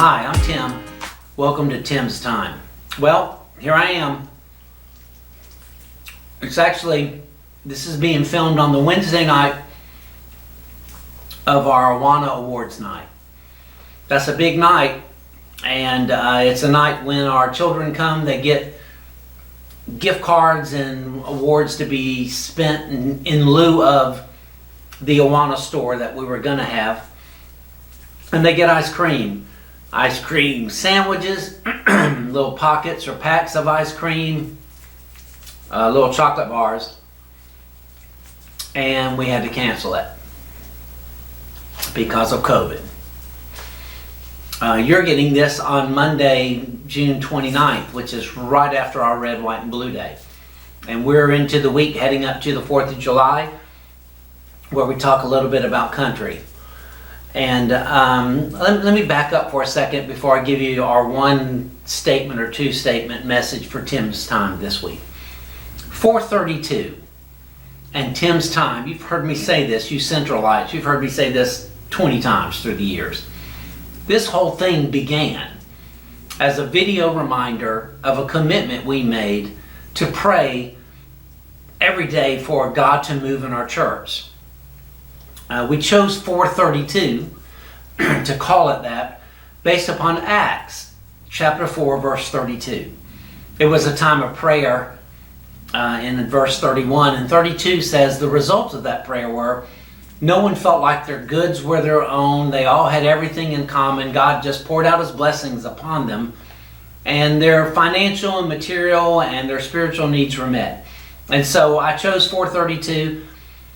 Hi, I'm Tim. Welcome to Tim's Time. Well, here I am. This is being filmed on the Wednesday night of our Awana Awards night. That's a big night, and it's a night when our children come. They get gift cards and awards to be spent in lieu of the Awana store that we were going to have. And they get ice cream sandwiches, little pockets or packs of ice cream, little chocolate bars, and we had to cancel it because of COVID. You're getting this on Monday, June 29th, which is right after our Red, White, and Blue Day. And we're into the week heading up to the 4th of July, where we talk a little bit about country. And let me back up for a second before I give you our one statement or two statement message for Tim's Time this week. 432 and Tim's Time. You've heard me say this, you Centralites. You've heard me say this 20 times through the years. This whole thing began as a video reminder of a commitment we made to pray every day for God to move in our church. We chose 432 to call it that based upon Acts chapter 4 verse 32. It was a time of prayer in verse 31, and 32 says the results of that prayer were no one felt like their goods were their own. They all had everything in common. God just poured out his blessings upon them, and their financial and material and their spiritual needs were met. And so I chose 432.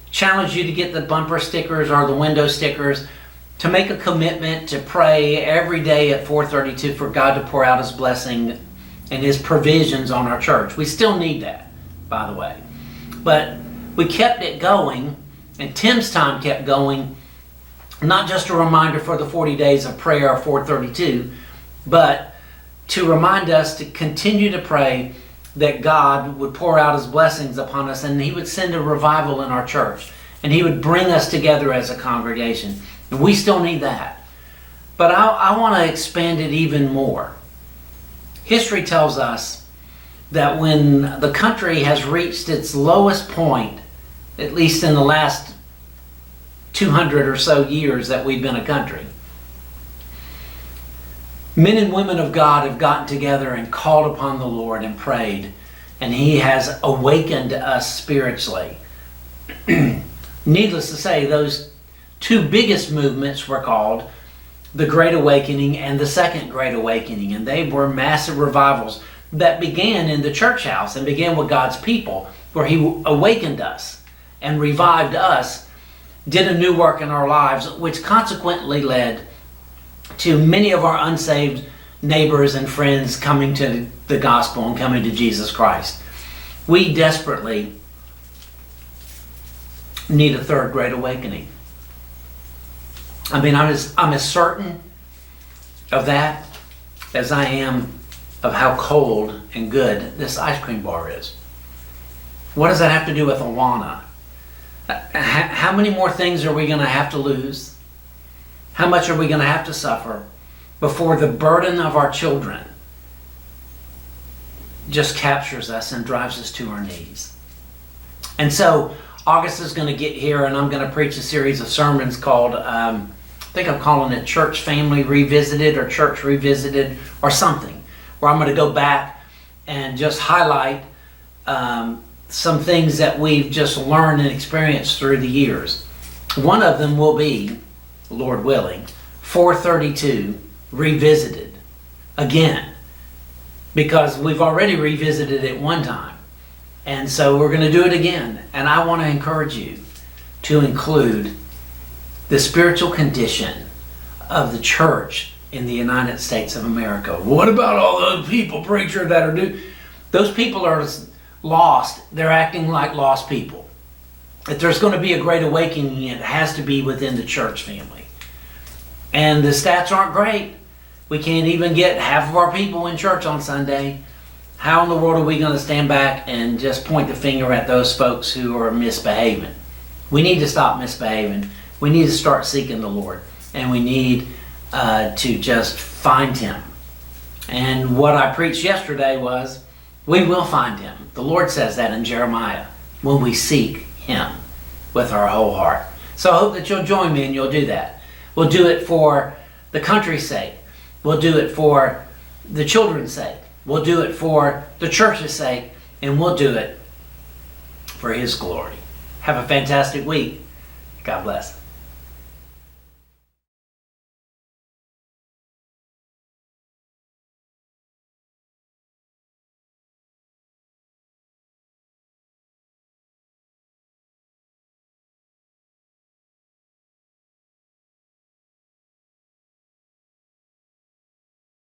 Challenge you to get the bumper stickers or the window stickers, to make a commitment to pray every day at 432 for God to pour out his blessing and his provisions on our church. We still need that, by the way. But we kept it going, and Tim's Time kept going, not just a reminder for the 40 days of prayer of 432, but to remind us to continue to pray that God would pour out his blessings upon us, and he would send a revival in our church, and he would bring us together as a congregation. And we still need that. But I want to expand it even more. History tells us that when the country has reached its lowest point, at least in the last 200 or so years that we've been a country, men and women of God have gotten together and called upon the Lord and prayed, and he has awakened us spiritually. Needless to say, those two biggest movements were called the Great Awakening and the Second Great Awakening, and they were massive revivals that began in the church house and began with God's people, where he awakened us and revived us, did a new work in our lives, which consequently led to many of our unsaved neighbors and friends coming to the gospel and coming to Jesus Christ. We desperately need a third great awakening. I mean, I'm as certain of that as I am of how cold and good this ice cream bar is. What does that have to do with Awana? How many more things are we going to have to lose? How much are we going to have to suffer before the burden of our children just captures us and drives us to our knees? And so August is going to get here, and I'm going to preach a series of sermons called, I think I'm calling it Church Family Revisited or Church Revisited or something, where I'm going to go back and just highlight some things that we've just learned and experienced through the years. One of them will be, Lord willing, 432 revisited again, because we've already revisited it one time, and so we're going to do it again. And I want to encourage you to include the spiritual condition of the church in the United States of America. What about all those people, preacher, that are new? Those people are lost. They're acting like lost people. If there's going to be a great awakening, it has to be within the church family. And the stats aren't great. We can't even get half of our people in church on Sunday. How in the world are we going to stand back and just point the finger at those folks who are misbehaving? We need to stop misbehaving. We need to start seeking the Lord. And we need to just find him. And what I preached yesterday was, we will find him. The Lord says that in Jeremiah, when we seek him with our whole heart. So I hope that you'll join me and you'll do that. We'll do it for the country's sake. We'll do it for the children's sake. We'll do it for the church's sake. And we'll do it for his glory. Have a fantastic week. God bless.